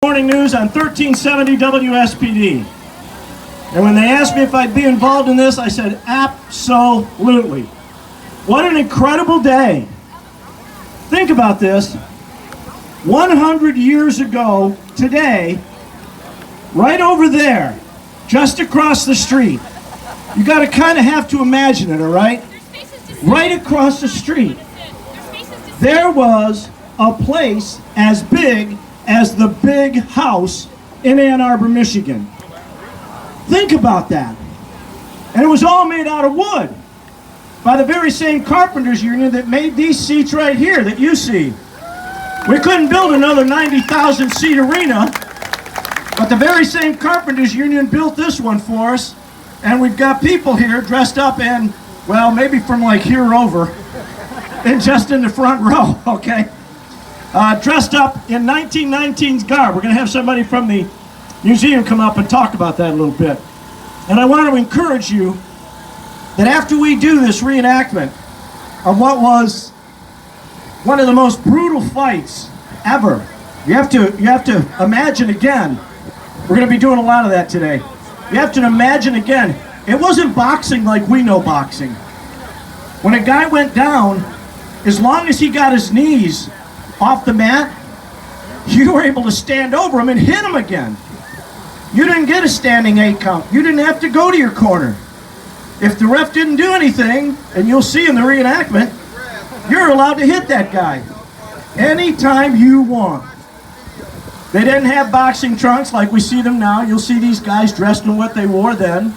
Morning news on 1370 WSPD. And when they asked me if I'd be involved in this, I said absolutely. What an incredible day. Think about this. 100 years ago today, right over there, just across the street, you got to kind of have to imagine it, all right? Right across the street, there was a place as big as the big house in Ann Arbor, Michigan. Think about that. And it was all made out of wood by the very same carpenters union that made these seats right here that you see. We couldn't build another 90,000 seat arena, but the very same carpenters union built this one for us, and we've got people here dressed up in, well, maybe from like here over, and just in the front row, okay? Dressed up in 1919's garb. We're going to have somebody from the museum come up and talk about that a little bit. And I want to encourage you that after we do this reenactment of what was one of the most brutal fights ever, you have to imagine again. We're going to be doing a lot of that today. You have to imagine again. It wasn't boxing like we know boxing. When a guy went down, as long as he got his knees off the mat, you were able to stand over him and hit him again. You didn't get a standing 8 count. You didn't have to go to your corner. If the ref didn't do anything, and you'll see in the reenactment, you're allowed to hit that guy anytime you want. They didn't have boxing trunks like we see them now. You'll see these guys dressed in what they wore then.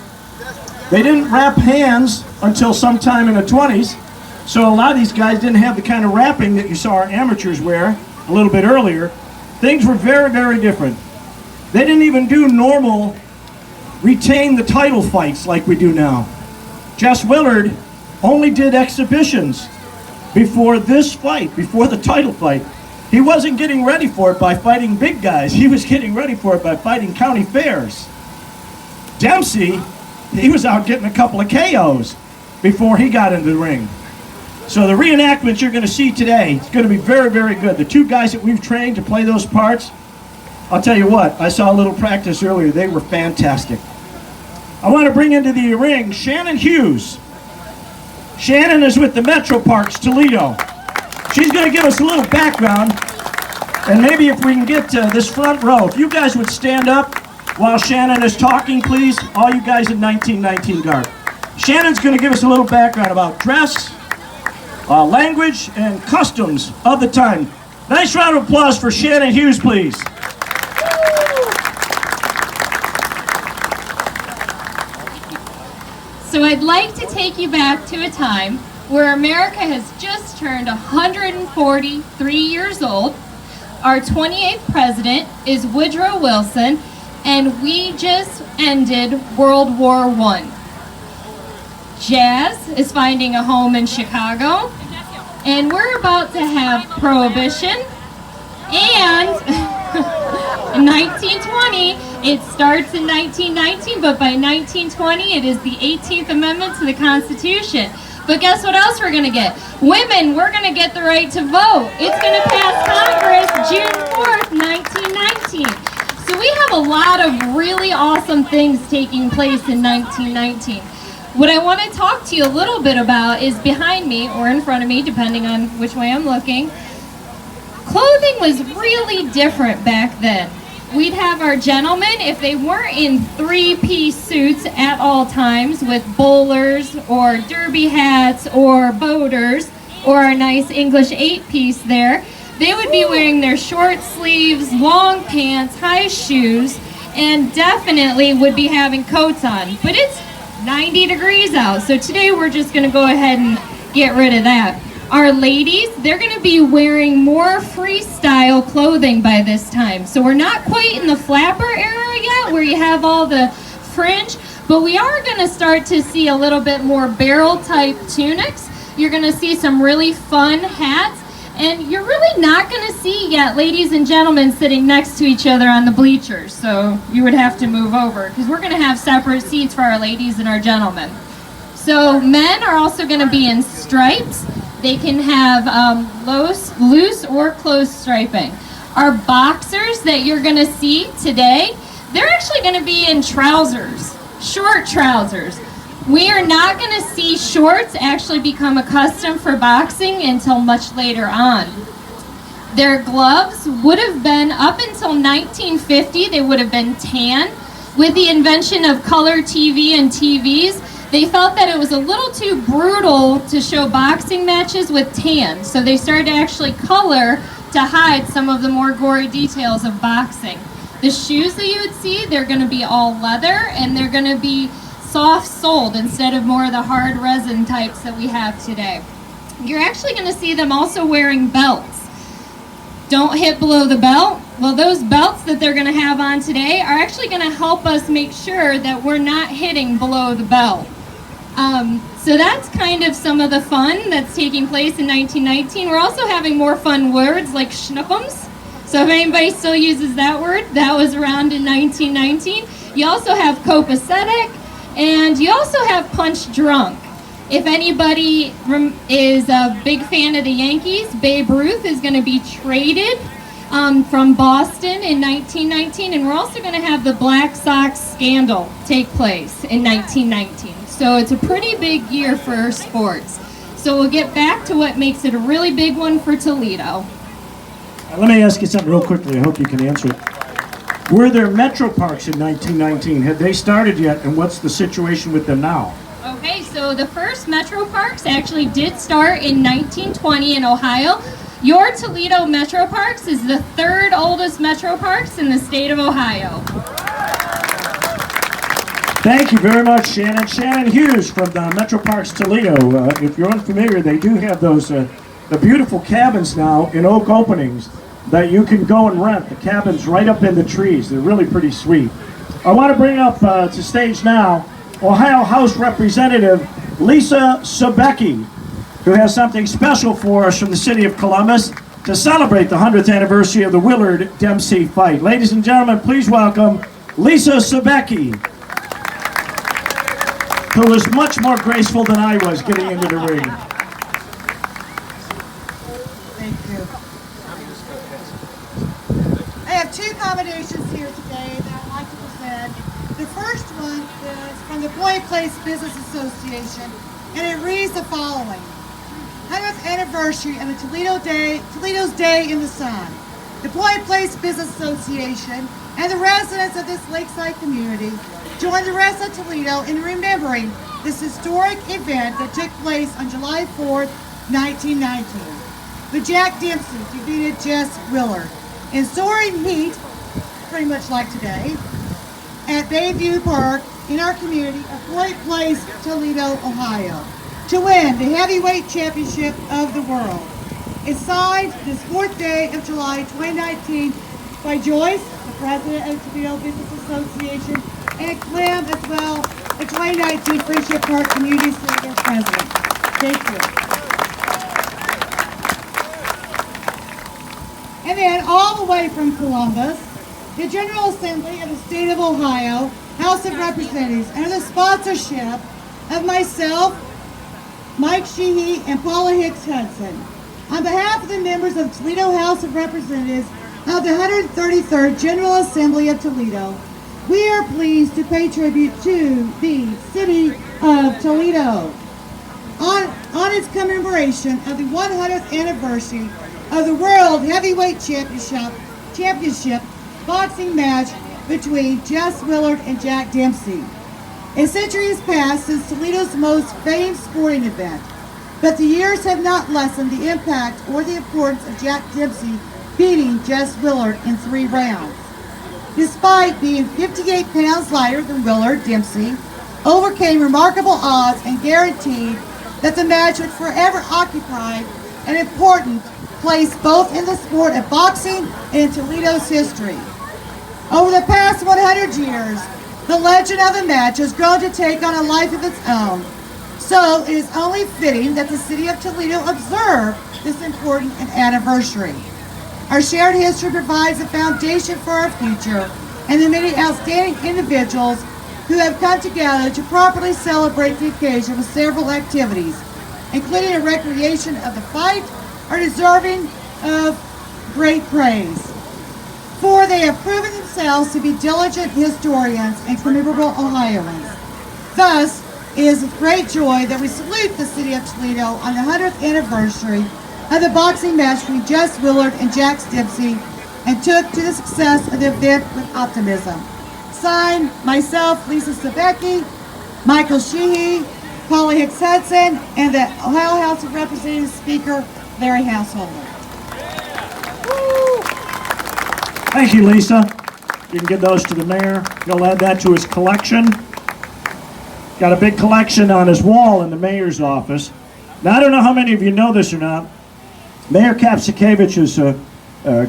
They didn't wrap hands until sometime in the 20s. So a lot of these guys didn't have the kind of wrapping that you saw our amateurs wear a little bit earlier. Things were very, very different. They didn't even do normal retain the title fights like we do now. Jess Willard only did exhibitions before this fight, before the title fight. He wasn't getting ready for it by fighting big guys. He was getting ready for it by fighting county fairs. Dempsey, he was out getting a couple of KOs before he got into the ring. So the reenactments you're going to see today, it's going to be very, very good. The 2 guys that we've trained to play those parts, I'll tell you what, I saw a little practice earlier. They were fantastic. I want to bring into the ring Shannon Hughes. Shannon is with the Metro Parks, Toledo. She's going to give us a little background, and maybe if we can get to this front row, if you guys would stand up while Shannon is talking, please, all you guys in 1919 garb. Shannon's going to give us a little background about dress, language, and customs of the time. Nice round of applause for Shannon Hughes, please. So I'd like to take you back to a time where America has just turned 143 years old. Our 28th president is Woodrow Wilson, and we just ended World War I. Jess is finding a home in Chicago, and we're about to have Prohibition, and in 1920, it starts in 1919, but by 1920, it is the 18th Amendment to the Constitution. But guess what else we're going to get? Women, we're going to get the right to vote. It's going to pass Congress June 4th, 1919. So we have a lot of really awesome things taking place in 1919. What I want to talk to you a little bit about is behind me, or in front of me, depending on which way I'm looking. Clothing was really different back then. We'd have our gentlemen, if they weren't in 3-piece suits at all times with bowlers or derby hats or boaters or a nice English 8-piece there, they would be wearing their short sleeves, long pants, high shoes, and definitely would be having coats on. But it's 90 degrees out, so today we're just going to go ahead and get rid of that. Our ladies, they're going to be wearing more freestyle clothing by this time. So we're not quite in the flapper era yet where you have all the fringe, but we are going to start to see a little bit more barrel type tunics. You're going to see some really fun hats, and you're really not going to see yet ladies and gentlemen sitting next to each other on the bleachers. So you would have to move over because we're going to have separate seats for our ladies and our gentlemen. So men are also going to be in stripes. They can have loose or closed striping. Our boxers that you're going to see today, they're actually going to be in trousers, short trousers. We are not going to see shorts actually become a custom for boxing until much later on. Their gloves would have been, up until 1950, they would have been tan. With the invention of color TV and TVs, they felt that it was a little too brutal to show boxing matches with tan, so they started to actually color to hide some of the more gory details of boxing. The shoes that you would see, they're going to be all leather, and they're going to be soft-soled instead of more of the hard resin types that we have today. You're actually going to see them also wearing belts. Don't hit below the belt. Well, those belts that they're going to have on today are actually going to help us make sure that we're not hitting below the belt. So that's kind of some of the fun that's taking place in 1919. We're also having more fun words like schnookums. So if anybody still uses that word, that was around in 1919. You also have copacetic, and you also have punch drunk. If anybody is a big fan of the Yankees, Babe Ruth is going to be traded from Boston in 1919, and we're also going to have the Black Sox scandal take place in 1919. So it's a pretty big year for sports. So we'll get back to what makes it a really big one for Toledo. Let me ask you something real quickly. I hope you can answer it. Were there metro parks in 1919? Had they started yet, and what's the situation with them now? Okay, so the first metro parks actually did start in 1920 in Ohio. Your Toledo Metro Parks is the third oldest metro parks in the state of Ohio. Thank you very much, Shannon. Shannon Hughes from the Metro Parks Toledo. If you're unfamiliar, they do have those the beautiful cabins now in oak openings that you can go and rent. The cabins right up in the trees. They're really pretty sweet. I want to bring up to stage now Ohio House Representative Lisa Sobecki, who has something special for us from the city of Columbus to celebrate the 100th anniversary of the Willard Dempsey fight. Ladies and gentlemen, please welcome Lisa Sobecki, who was much more graceful than I was getting into the ring. Thank you. I have two accommodations here today that I'd like to present. The first one is from the Point Place Business Association, and it reads the following: 100th anniversary of the Toledo's Day in the Sun. The Point Place Business Association and the residents of this lakeside community join the rest of Toledo in remembering this historic event that took place on July 4th, 1919. When Jack Dempsey defeated Jess, Willard in soaring heat, pretty much like today, at Bayview Park in our community of Point Place, Toledo, Ohio, to win the heavyweight championship of the world. It's signed this 4th day of July 2019 by Joyce, the president of the Toledo Business Association, and Clem as well, the 2019 Friendship Park Community Center president. Thank you. And then all the way from Columbus, the General Assembly of the State of Ohio, House of Representatives, under the sponsorship of myself, Mike Sheehy, and Paula Hicks Hudson, on behalf of the members of Toledo House of Representatives of the 133rd General Assembly of Toledo, we are pleased to pay tribute to the City of Toledo on its commemoration of the 100th anniversary of the World Heavyweight Championship boxing match between Jess Willard and Jack Dempsey. A century has passed since Toledo's most famed sporting event, but the years have not lessened the impact or the importance of Jack Dempsey beating Jess Willard in 3 rounds. Despite being 58 pounds lighter than Willard, Dempsey overcame remarkable odds and guaranteed that the match would forever occupy an important place both in the sport of boxing and in Toledo's history. Over the past 100 years, the legend of the match has grown to take on a life of its own. So it is only fitting that the city of Toledo observe this important anniversary. Our shared history provides a foundation for our future and the many outstanding individuals who have come together to properly celebrate the occasion with several activities, including a recreation of the fight, are deserving of great praise. for they have proven themselves to be diligent historians and commemorable Ohioans. Thus, it is with great joy that we salute the city of Toledo on the 100th anniversary of the boxing match between Jess, Willard, and Dempsey, and took to the success of the event with optimism. Signed, myself, Lisa Stavecki, Michael Sheehy, Polly Hicks Hudson, and the Ohio House of Representatives Speaker, Larry Householder. Thank you, Lisa. You can give those to the mayor. He'll add that to his collection. Got a big collection on his wall in the mayor's office. Now, I don't know how many of you know this or not. Mayor Kapszukiewicz is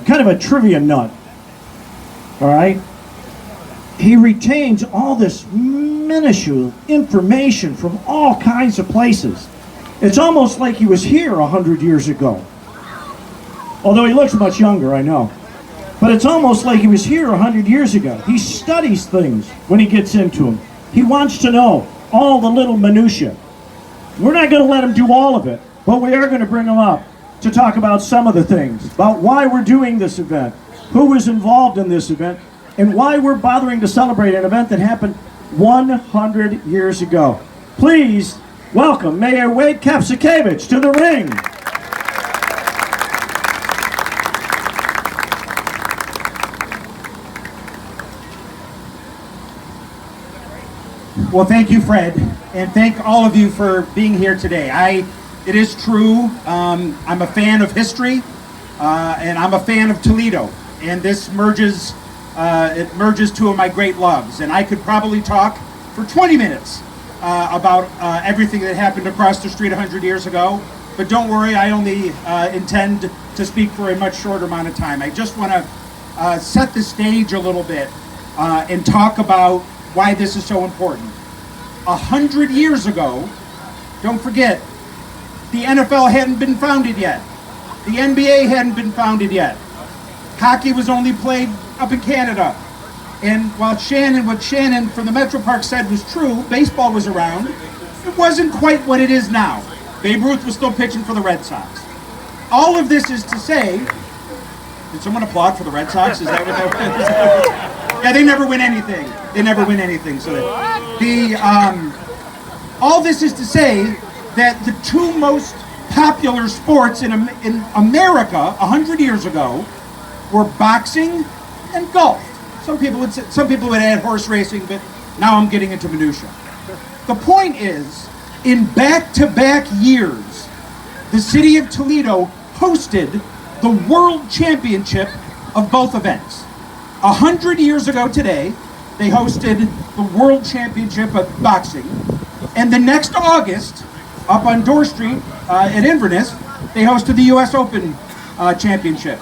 kind of a trivia nut. All right? He retains all this minuscule information from all kinds of places. It's almost like he was here 100 years ago. Although he looks much younger, I know. But it's almost like he was here 100 years ago. He studies things when he gets into them. He wants to know all the little minutiae. We're not going to let him do all of it, but we are going to bring him up to talk about some of the things, about why we're doing this event, who was involved in this event, and why we're bothering to celebrate an event that happened 100 years ago. Please welcome Mayor Wade Kapszukiewicz to the ring. Well, thank you, Fred, and thank all of you for being here today. It is true, I'm a fan of history, and I'm a fan of Toledo, and this merges two of my great loves, and I could probably talk for 20 minutes about everything that happened across the street 100 years ago, but don't worry, I only intend to speak for a much shorter amount of time. I just want to set the stage a little bit and talk about why this is so important. 100 years ago, don't forget, the NFL hadn't been founded yet. The NBA hadn't been founded yet. Hockey was only played up in Canada. And while what Shannon from the Metro Park said was true, baseball was around, it wasn't quite what it is now. Babe Ruth was still pitching for the Red Sox. All of this is to say, did someone applaud for the Red Sox? Is that what that was? Yeah, they never win anything. They never win anything. So all this is to say that the two most popular sports in America 100 years ago were boxing and golf. Some people would add horse racing, but now I'm getting into minutia. The point is, in back-to-back years, the city of Toledo hosted the World Championship of both events. 100 years ago today, they hosted the World Championship of boxing, and the next August, up on Dorr Street at Inverness, they hosted the U.S. Open Championship.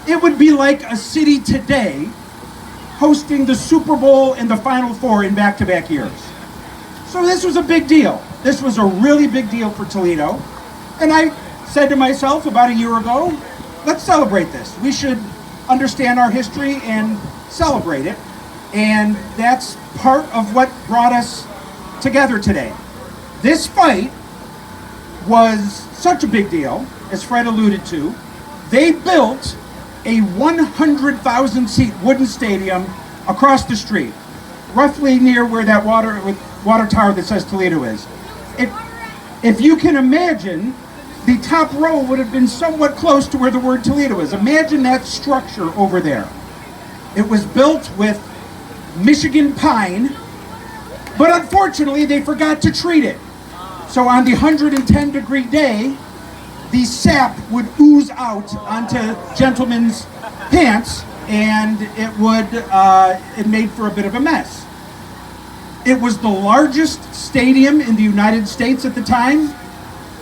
It would be like a city today hosting the Super Bowl and the Final Four in back-to-back years. So this was a big deal. This was a really big deal for Toledo. And I said to myself about a year ago, let's celebrate this. We should understand our history and celebrate it. And that's part of what brought us together today. This fight was such a big deal, as Fred alluded to. They built a 100,000 seat wooden stadium across the street, roughly near where that water tower that says Toledo is. If you can imagine, the top row would have been somewhat close to where the word Toledo is. Imagine that structure over there. It was built with Michigan pine, but unfortunately they forgot to treat it. So on the 110-degree day, the sap would ooze out onto gentlemen's pants, and it made for a bit of a mess. It was the largest stadium in the United States at the time.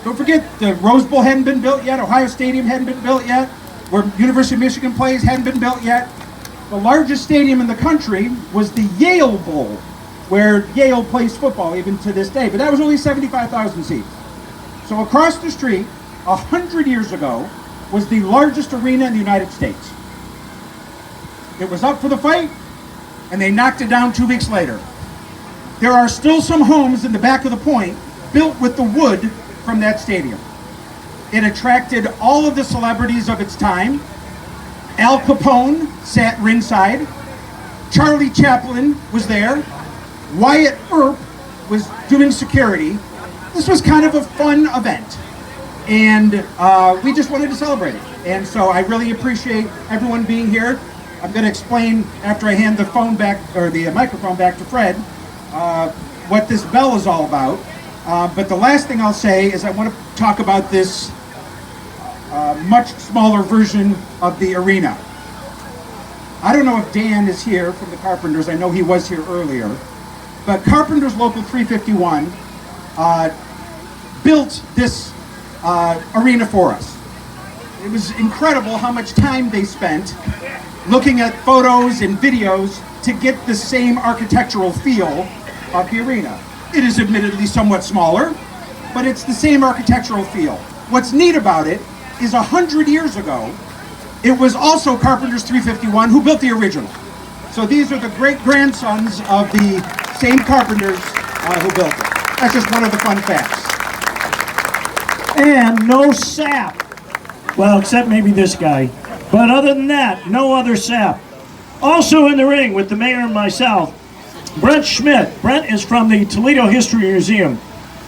Don't forget, the Rose Bowl hadn't been built yet, Ohio Stadium hadn't been built yet, where University of Michigan plays hadn't been built yet. The largest stadium in the country was the Yale Bowl, where Yale plays football even to this day, but that was only 75,000 seats. So across the street, 100 years ago, was the largest arena in the United States. It was up for the fight, and they knocked it down 2 weeks later. There are still some homes in the back of the point built with the wood from that stadium. It attracted all of the celebrities of its time. Al Capone sat ringside. Charlie Chaplin was there. Wyatt Earp was doing security. This was kind of a fun event, and we just wanted to celebrate it. And so I really appreciate everyone being here. I'm going to explain after I hand the phone back, or the microphone back to Fred, what this bell is all about. But the last thing I'll say is I want to talk about this much smaller version of the arena. I don't know if Dan is here from the Carpenters. I know he was here earlier. But Carpenters Local 351 built this arena for us. It was incredible how much time they spent looking at photos and videos to get the same architectural feel of the arena. It is admittedly somewhat smaller, but it's the same architectural feel. What's neat about it is 100 years ago, it was also Carpenters 351 who built the original. So these are the great-grandsons of the same carpenters who built it. That's just one of the fun facts. And no sap. Well, except maybe this guy. But other than that, no other sap. Also in the ring with the mayor and myself, Brent Schmidt. Brent is from the Toledo History Museum.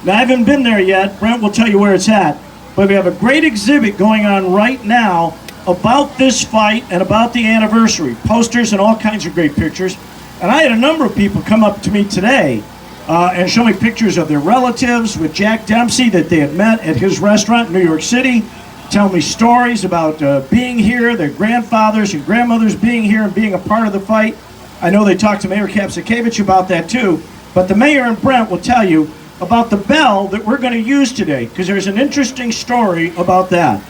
Now, I haven't been there yet. Brent will tell you where it's at. But we have a great exhibit going on right now about this fight and about the anniversary. Posters and all kinds of great pictures. And I had a number of people come up to me today and show me pictures of their relatives with Jack Dempsey that they had met at his restaurant in New York City. Tell me stories about being here, their grandfathers and grandmothers being here and being a part of the fight. I know they talked to Mayor Kapszukiewicz about that too. But the mayor and Brent will tell you about the bell that we're going to use today, because there's an interesting story about that.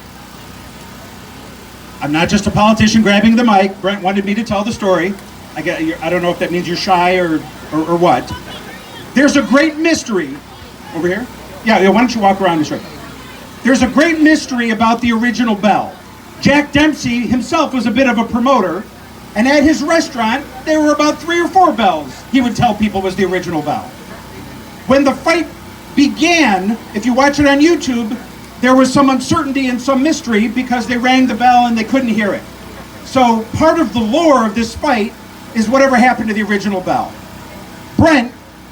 I'm not just a politician grabbing the mic. Brent wanted me to tell the story. I don't know if that means you're shy or what. There's a great mystery over here. Yeah, why don't you walk around this way? There's a great mystery about the original bell. Jack Dempsey himself was a bit of a promoter, and at his restaurant, there were about 3 or 4 bells he would tell people was the original bell. When the fight began, if you watch it on YouTube, there was some uncertainty and some mystery because they rang the bell and they couldn't hear it. So part of the lore of this fight is whatever happened to the original bell. Brent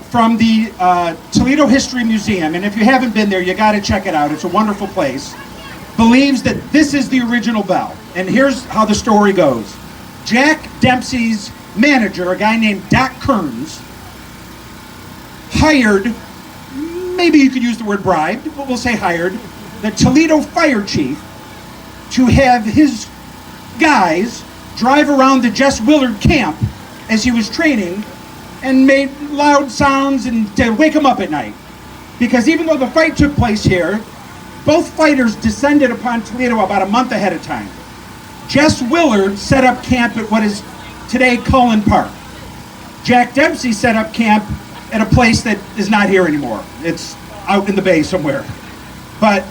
from the Toledo History Museum, and if you haven't been there, you got to check it out. It's a wonderful place. Believes that this is the original bell. And here's how the story goes. Jack Dempsey's manager, a guy named Doc Kearns, hired, maybe you could use the word bribed, but we'll say hired, the Toledo fire chief to have his guys drive around the Jess Willard camp as he was training and made loud sounds and to wake him up at night. Because even though the fight took place here, both fighters descended upon Toledo about a month ahead of time. Jess Willard set up camp at what is today Cullen Park. Jack Dempsey set up camp at a place that is not here anymore. It's out in the bay somewhere. But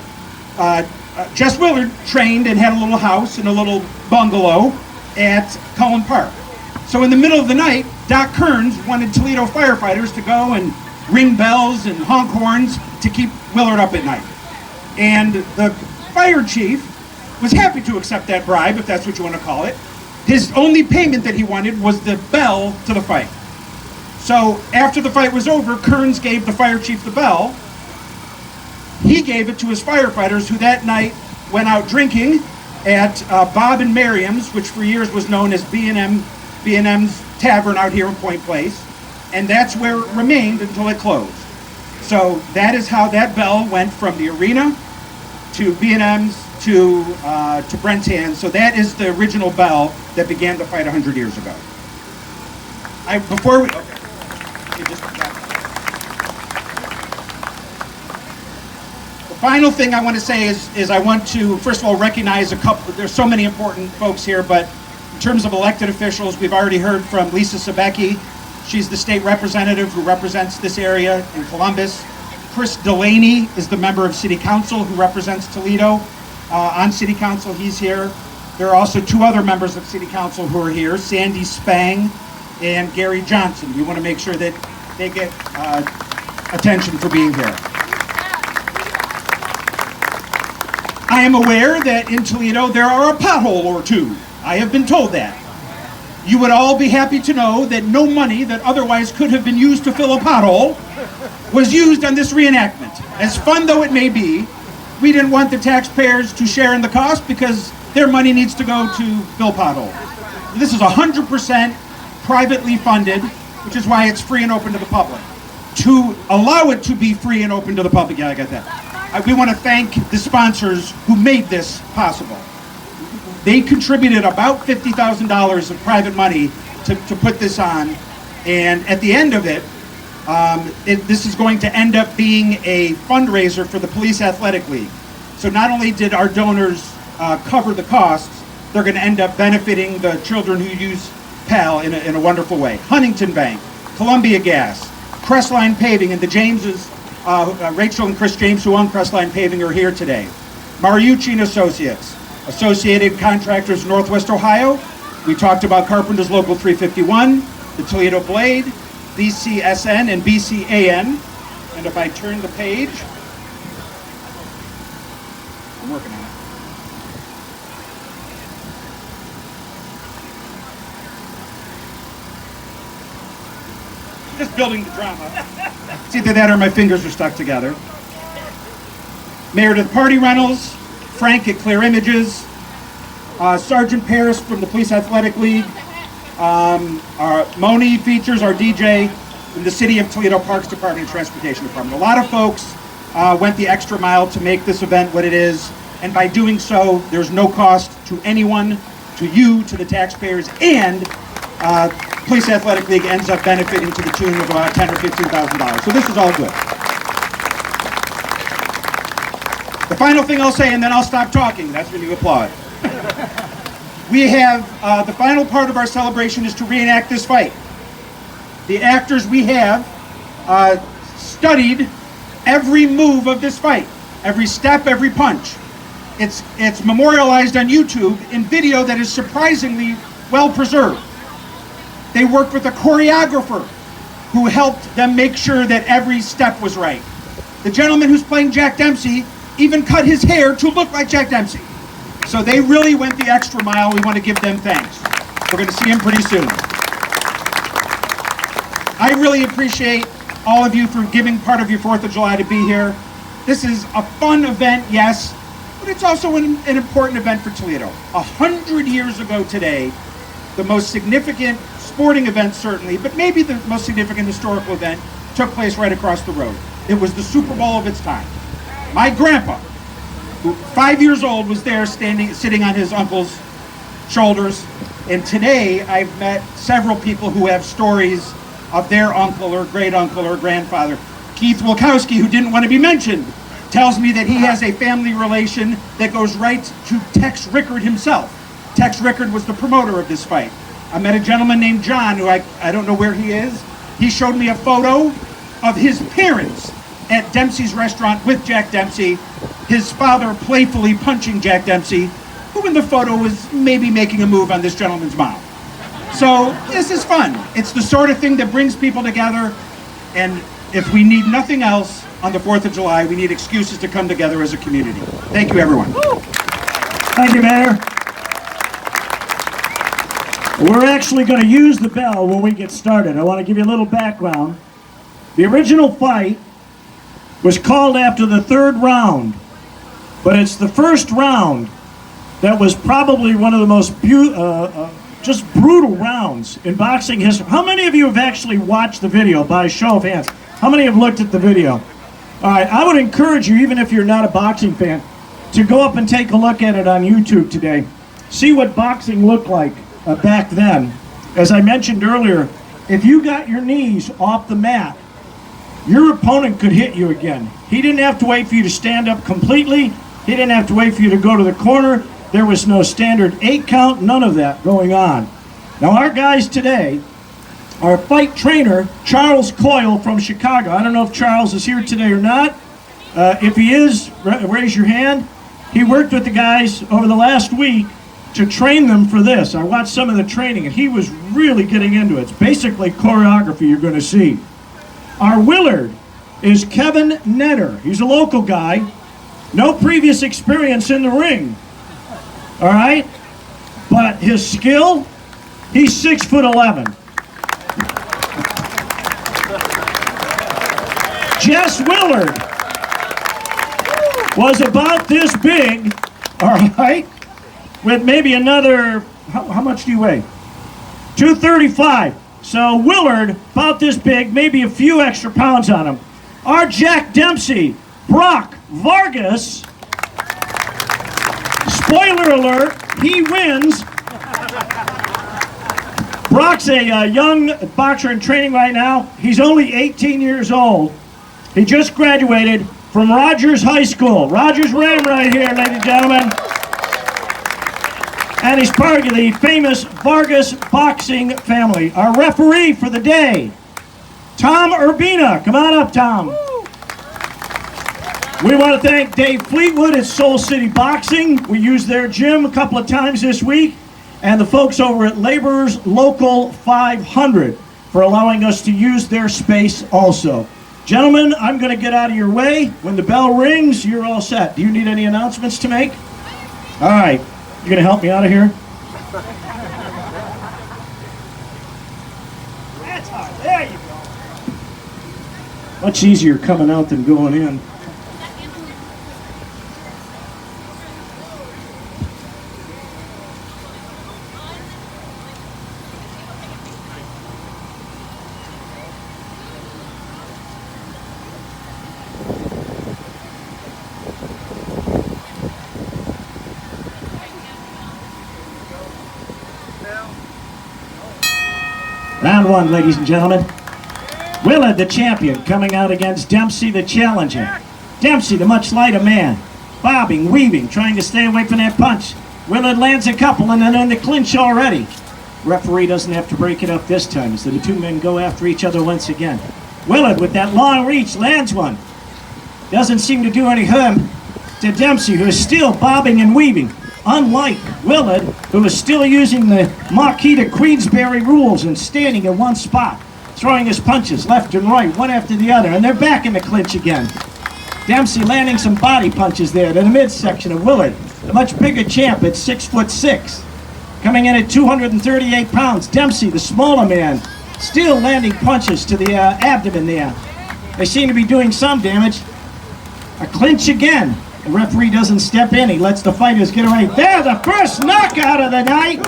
Jess Willard trained and had a little house and a little bungalow at Cullen Park. So in the middle of the night, Doc Kearns wanted Toledo firefighters to go and ring bells and honk horns to keep Willard up at night. And the fire chief was happy to accept that bribe, if that's what you want to call it. His only payment that he wanted was the bell to the fight. So after the fight was over, Kearns gave the fire chief the bell. He gave it to his firefighters, who that night went out drinking at Bob and Miriam's, which for years was known as B&M's Tavern out here in Point Place. And that's where it remained until it closed. So that is how that bell went from the arena to B&M's to Brent's hands. So that is the original bell that began the fight 100 years ago. The final thing I want to say is I want to, first of all, recognize a couple. There's so many important folks here, but in terms of elected officials, we've already heard from Lisa Sebecki. She's the state representative who represents this area in Columbus. Chris Delaney is the member of City Council who represents Toledo. On City Council, he's here. There are also 2 other members of City Council who are here, Sandy Spang and Gary Johnson. We want to make sure that they get attention for being here. I am aware that in Toledo there are a pothole or 2. I have been told that. you would all be happy to know that no money that otherwise could have been used to fill a pothole was used on this reenactment. As fun though it may be, we didn't want the taxpayers to share in the cost because their money needs to go to fill potholes. This is 100% privately funded, which is why it's free and open to the public. To allow it to be free and open to the public, yeah, I got that. We want to thank the sponsors who made this possible. They contributed about $50,000 of private money to put this on, and at the end of it, this is going to end up being a fundraiser for the Police Athletic League. So not only did our donors cover the costs, they're going to end up benefiting the children who use PAL in a wonderful way. Huntington Bank, Columbia Gas, Crestline Paving, and the Jameses, Rachel and Chris James, who own Crestline Paving, are here today. Mariucci and Associates, Associated Contractors Northwest Ohio. We talked about Carpenters Local 351, the Toledo Blade, BCSN and BCAN. And if I turn the page, I'm working on it. Just building the drama. It's either that or my fingers are stuck together. Meredith Party Rentals, Frank at Clear Images, Sergeant Paris from the Police Athletic League, our Moni Features, our DJ, and the City of Toledo Parks Department and Transportation Department. A lot of folks went the extra mile to make this event what it is, and by doing so, there's no cost to anyone, to you, to the taxpayers, and Police Athletic League ends up benefiting to the tune of about $10,000 or $15,000. So this is all good. The final thing I'll say, and then I'll stop talking. That's when you applaud. We have, the final part of our celebration is to reenact this fight. The actors we have studied every move of this fight, every step, every punch. It's memorialized on YouTube in video that is surprisingly well preserved. They worked with a choreographer who helped them make sure that every step was right. The gentleman who's playing Jack Dempsey even cut his hair to look like Jack Dempsey. So they really went the extra mile. We want to give them thanks. We're going to see him pretty soon. I really appreciate all of you for giving part of your 4th of July to be here. This is a fun event, yes, but it's also an important event for Toledo. 100 years ago today, the most significant sporting event certainly, but maybe the most significant historical event took place right across the road. It was the Super Bowl of its time. My grandpa, who 5 years old, was there sitting on his uncle's shoulders. And today I've met several people who have stories of their uncle or great uncle or grandfather. Keith Wilkowski, who didn't want to be mentioned, tells me that he has a family relation that goes right to Tex Rickard himself. Tex Rickard was the promoter of this fight. I met a gentleman named John, who I don't know where he is. He showed me a photo of his parents at Dempsey's restaurant with Jack Dempsey, his father playfully punching Jack Dempsey, who in the photo was maybe making a move on this gentleman's mom. So this is fun. It's the sort of thing that brings people together, and if we need nothing else on the 4th of July, we need excuses to come together as a community. Thank you, everyone. Thank you, Mayor. We're actually going to use the bell when we get started. I want to give you a little background. The original fight was called after the 3rd round, but it's the 1st round that was probably one of the most just brutal rounds in boxing history. How many of you have actually watched the video, by a show of hands? How many have looked at the video? All right, I would encourage you, even if you're not a boxing fan, to go up and take a look at it on YouTube today. See what boxing looked like back then. As I mentioned earlier, if you got your knees off the mat, your opponent could hit you again. He didn't have to wait for you to stand up completely. He didn't have to wait for you to go to the corner. There was no standard 8 count, none of that going on. Now our guys today, our fight trainer, Charles Coyle from Chicago. I don't know if Charles is here today or not. If he is, raise your hand. He worked with the guys over the last week to train them for this. I watched some of the training and he was really getting into it. It's basically choreography you're going to see. Our Willard is Kevin Netter. He's a local guy. No previous experience in the ring. All right? But his skill, He's 6'11". Jess Willard was about this big, all right, with maybe another, how much do you weigh? 235. So Willard, about this big, maybe a few extra pounds on him. Our Jack Dempsey, Brock Vargas, spoiler alert, he wins. Brock's a young boxer in training right now. He's only 18 years old. He just graduated from Rogers High School. Rogers Ram right here, ladies and gentlemen. And he's part of the famous Vargas boxing family. Our referee for the day, Tom Urbina. Come on up, Tom. We want to thank Dave Fleetwood at Soul City Boxing. We used their gym a couple of times this week. And the folks over at Laborers Local 500 for allowing us to use their space also. Gentlemen, I'm going to get out of your way. When the bell rings, you're all set. Do you need any announcements to make? All right. You going to help me out of here? That's hard. There you go. Much easier coming out than going in. Round one, ladies and gentlemen. Willard, the champion, coming out against Dempsey, the challenger. Dempsey, the much lighter man, bobbing, weaving, trying to stay away from that punch. Willard lands a couple and then in the clinch already. Referee doesn't have to break it up this time, so the two men go after each other once again. Willard, with that long reach, lands one. Doesn't seem to do any harm to Dempsey, who is still bobbing and weaving. Unlike Willard, who is still using the Marquis de Queensberry rules and standing in one spot, throwing his punches left and right, one after the other, and they're back in the clinch again. Dempsey landing some body punches there to the midsection of Willard, the much bigger champ at 6'6". Coming in at 238 pounds, Dempsey, the smaller man, still landing punches to the abdomen there. They seem to be doing some damage. A clinch again. The referee doesn't step in. He lets the fighters get away. There, the first knockout of the night.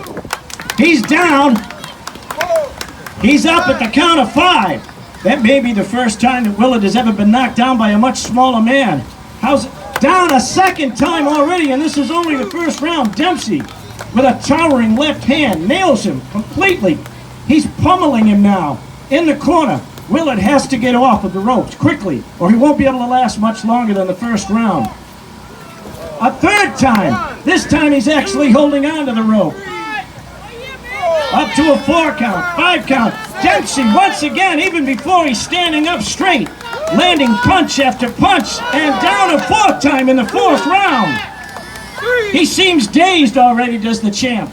He's down. He's up at the count of 5. That may be the first time that Willard has ever been knocked down by a much smaller man. How's it? Down a second time already, and this is only the first round. Dempsey, with a towering left hand, nails him completely. He's pummeling him now in the corner. Willard has to get off of the ropes quickly, or he won't be able to last much longer than the first round. A third time. This time he's actually holding on to the rope. Up to a 4 count, 5 count. Dempsey once again, even before he's standing up straight, landing punch after punch, and down a 4th time in the 4th round. He seems dazed already, does the champ.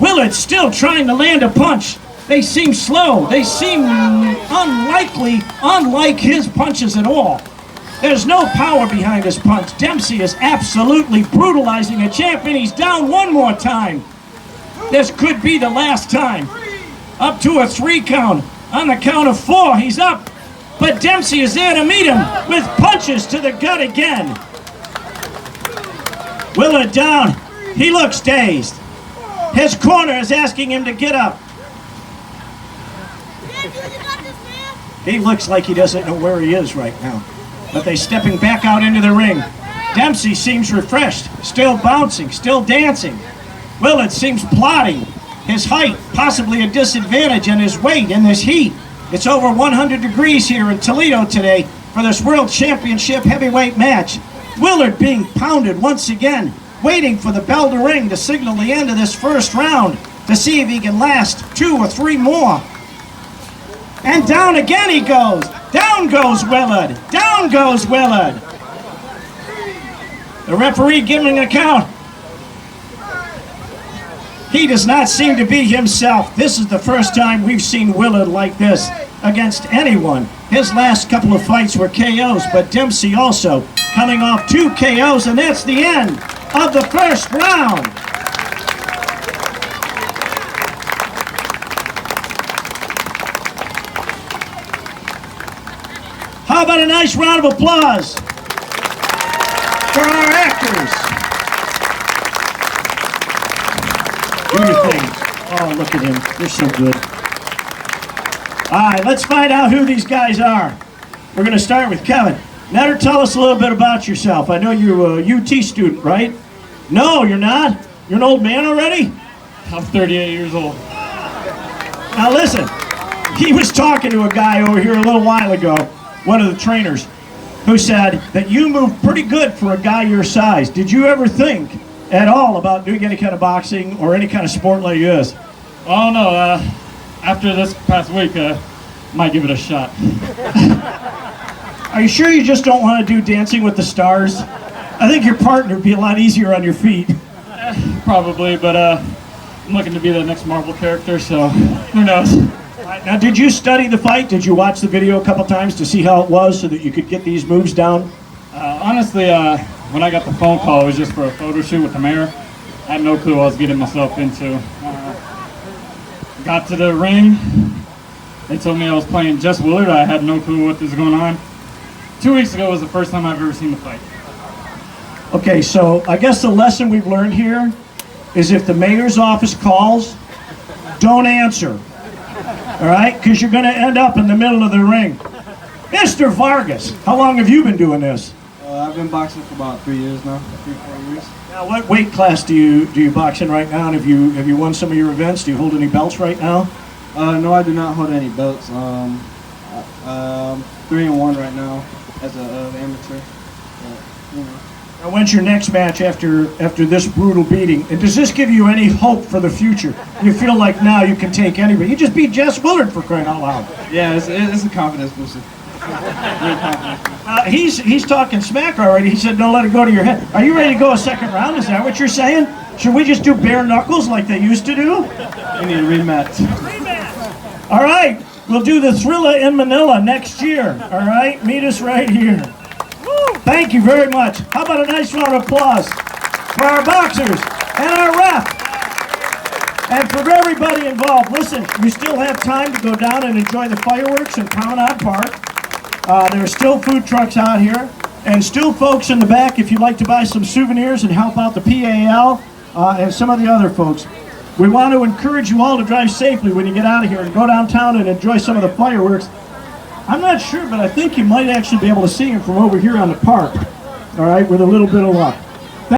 Willard still trying to land a punch. They seem slow. They seem unlikely, unlike his punches at all. There's no power behind his punch. Dempsey is absolutely brutalizing the champ, and he's down one more time. This could be the last time. Up to a 3 count. On the count of 4, he's up. But Dempsey is there to meet him with punches to the gut again. Willard down. He looks dazed. His corner is asking him to get up. He looks like he doesn't know where he is right now. But they're stepping back out into the ring. Dempsey seems refreshed, still bouncing, still dancing. Willard seems plodding. His height, possibly a disadvantage, and his weight in this heat. It's over 100 degrees here in Toledo today for this World Championship heavyweight match. Willard being pounded once again, waiting for the bell to ring to signal the end of this first round to see if he can last 2 or 3 more. And down again he goes. Down goes Willard. Down goes Willard. The referee giving a count. He does not seem to be himself. This is the first time we've seen Willard like this against anyone. His last couple of fights were KOs, but Dempsey also coming off 2 KOs, and that's the end of the first round. How about a nice round of applause for our actors? Do your thing. Oh, look at him. They're so good. All right, let's find out who these guys are. We're going to start with Kevin. Netter, tell us a little bit about yourself. I know you're a UT student, right? No, you're not. You're an old man already? I'm 38 years old. Now listen, he was talking to a guy over here a little while ago, one of the trainers, who said that you move pretty good for a guy your size. Did you ever think at all about doing any kind of boxing or any kind of sport like this? Oh no, after this past week, might give it a shot. Are you sure you just don't want to do Dancing with the Stars? I think your partner would be a lot easier on your feet. Probably, but I'm looking to be the next Marvel character, so who knows? Now, did you study the fight? Did you watch the video a couple times to see how it was so that you could get these moves down? Honestly, when I got the phone call, it was just for a photo shoot with the mayor. I had no clue what I was getting myself into. Got to the ring. They told me I was playing Jess Willard. I had no clue what was going on. 2 weeks ago was the first time I've ever seen the fight. Okay, so I guess the lesson we've learned here is if the mayor's office calls, don't answer. All right? Because you're going to end up in the middle of the ring. Mr. Vargas, how long have you been doing this? I've been boxing for about 3 years now, 3-4 years. Now, what weight class do you box in right now? And have you won some of your events? Do you hold any belts right now? No, I do not hold any belts. 3-1 right now as an amateur. But, you know. Now, when's your next match after this brutal beating? And does this give you any hope for the future? You feel like now you can take anybody? You just beat Jess Willard, for crying out loud. Yeah, it's a confidence booster. Very confident. He's talking smack already. He said, don't let it go to your head. Are you ready to go a second round? Is that what you're saying? Should we just do bare knuckles like they used to do? We need a rematch. All right. We'll do the Thrilla in Manila next year. All right. Meet us right here. Thank you very much. How about a nice round of applause for our boxers and our ref and for everybody involved. Listen, you still have time to go down and enjoy the fireworks in Promenade Park. There are still food trucks out here and still folks in the back if you'd like to buy some souvenirs and help out the PAL and some of the other folks. We want to encourage you all to drive safely when you get out of here and go downtown and enjoy some of the fireworks. I'm not sure, but I think you might actually be able to see them from over here on the park, all right, with a little bit of luck.